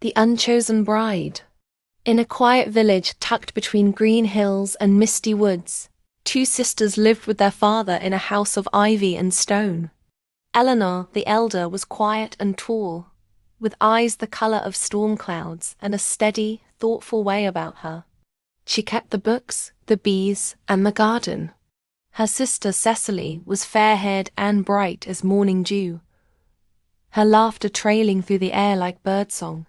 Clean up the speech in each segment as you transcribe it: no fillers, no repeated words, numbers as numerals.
The Unchosen Bride. In a quiet village tucked between green hills and misty woods, two sisters lived with their father in a house of ivy and stone. Eleanor, the elder, was quiet and tall, with eyes the color of storm clouds and a steady, thoughtful way about her. She kept the books, the bees, and the garden. Her sister Cecily was fair-haired and bright as morning dew, her laughter trailing through the air like birdsong.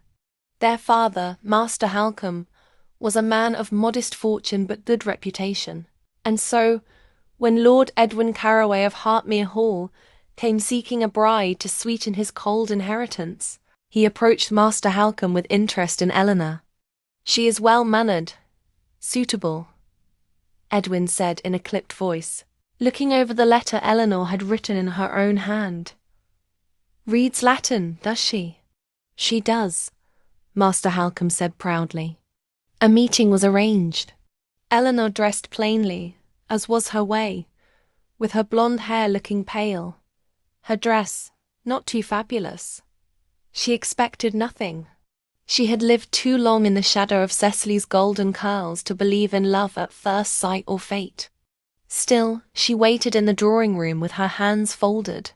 Their father, Master Halcombe, was a man of modest fortune but good reputation, and so, when Lord Edwin Carraway of Hartmere Hall came seeking a bride to sweeten his cold inheritance, he approached Master Halcombe with interest in Eleanor. "She is well-mannered, suitable," Edwin said in a clipped voice, looking over the letter Eleanor had written in her own hand. "Reads Latin, does she?" "She does," Master Halcombe said proudly. A meeting was arranged. Eleanor dressed plainly, as was her way, with her blonde hair looking pale, her dress not too fabulous. She expected nothing. She had lived too long in the shadow of Cecily's golden curls to believe in love at first sight or fate. Still, she waited in the drawing-room with her hands folded.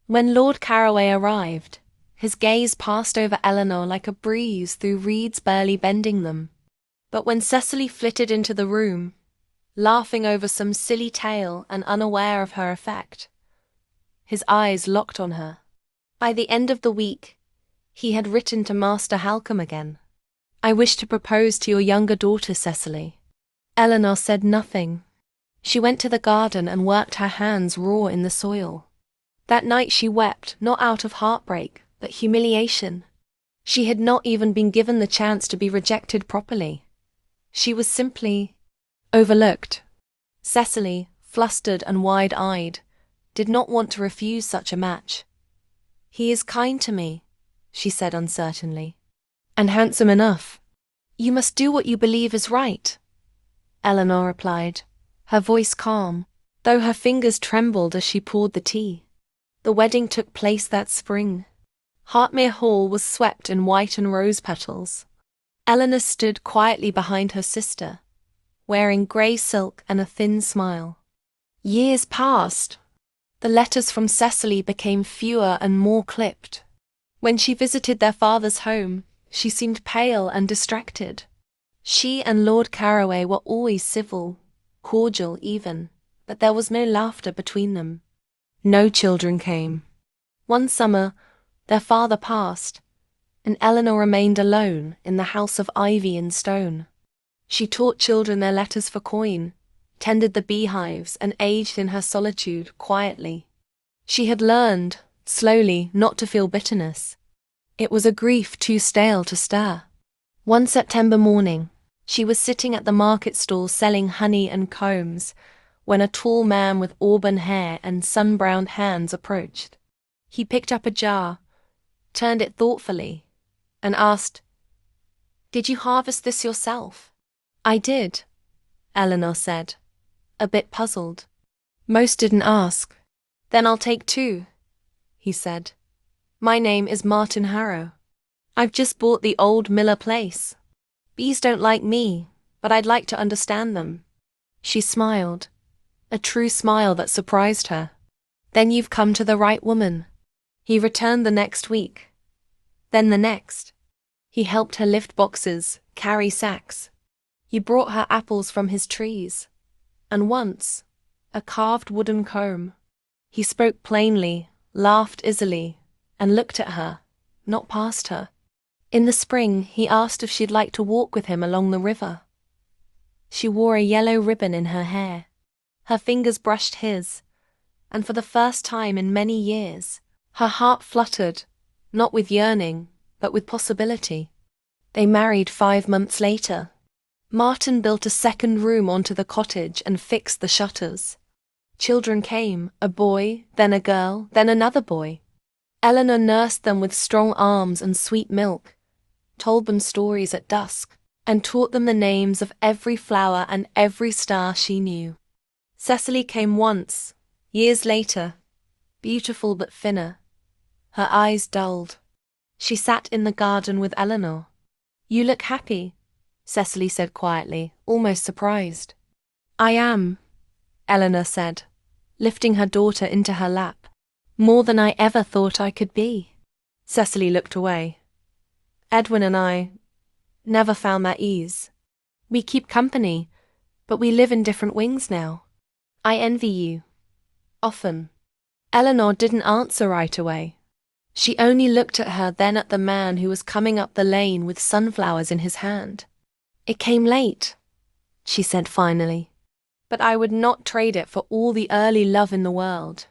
When Lord Carraway arrived, his gaze passed over Eleanor like a breeze through reeds barely bending them. But when Cecily flitted into the room, laughing over some silly tale and unaware of her effect, his eyes locked on her. By the end of the week, he had written to Master Halcombe again. "I wish to propose to your younger daughter, Cecily." Eleanor said nothing. She went to the garden and worked her hands raw in the soil. That night she wept, not out of heartbreak, but humiliation. She had not even been given the chance to be rejected properly. She was simply overlooked. Cecily, flustered and wide-eyed, did not want to refuse such a match. "He is kind to me," she said uncertainly. "And handsome enough." "You must do what you believe is right," Eleanor replied, her voice calm, though her fingers trembled as she poured the tea. The wedding took place that spring. Hartmere Hall was swept in white and rose petals. Eleanor stood quietly behind her sister, wearing grey silk and a thin smile. Years passed. The letters from Cecily became fewer and more clipped. When she visited their father's home, she seemed pale and distracted. She and Lord Carraway were always civil, cordial even, but there was no laughter between them. No children came. One summer, their father passed, and Eleanor remained alone in the house of ivy and stone. She taught children their letters for coin, tended the beehives, and aged in her solitude quietly. She had learned, slowly, not to feel bitterness. It was a grief too stale to stir. One September morning, she was sitting at the market stall selling honey and combs, when a tall man with auburn hair and sun-browned hands approached. He picked up a jar, turned it thoughtfully, and asked, "Did you harvest this yourself?" "I did," Eleanor said, a bit puzzled. "Most didn't ask." "Then I'll take two," he said. "My name is Martin Harrow. I've just bought the old Miller place. Bees don't like me, but I'd like to understand them." She smiled, a true smile that surprised her. "Then you've come to the right woman." He returned the next week, then the next. He helped her lift boxes, carry sacks. He brought her apples from his trees, and once, a carved wooden comb. He spoke plainly, laughed easily, and looked at her, not past her. In the spring, he asked if she'd like to walk with him along the river. She wore a yellow ribbon in her hair. Her fingers brushed his, and for the first time in many years, her heart fluttered, not with yearning, but with possibility. They married 5 months later. Martin built a second room onto the cottage and fixed the shutters. Children came, a boy, then a girl, then another boy. Eleanor nursed them with strong arms and sweet milk, told them stories at dusk, and taught them the names of every flower and every star she knew. Cecily came once, years later, beautiful but thinner, her eyes dulled. She sat in the garden with Eleanor. You look happy, Cecily said quietly, almost surprised. I am, Eleanor said, lifting her daughter into her lap. More than I ever thought I could be. Cecily looked away. Edwin and I never found that ease. We keep company, but we live in different wings now. I envy you. Often. Eleanor didn't answer right away. She only looked at her, then at the man who was coming up the lane with sunflowers in his hand. It came late, she said finally, but I would not trade it for all the early love in the world.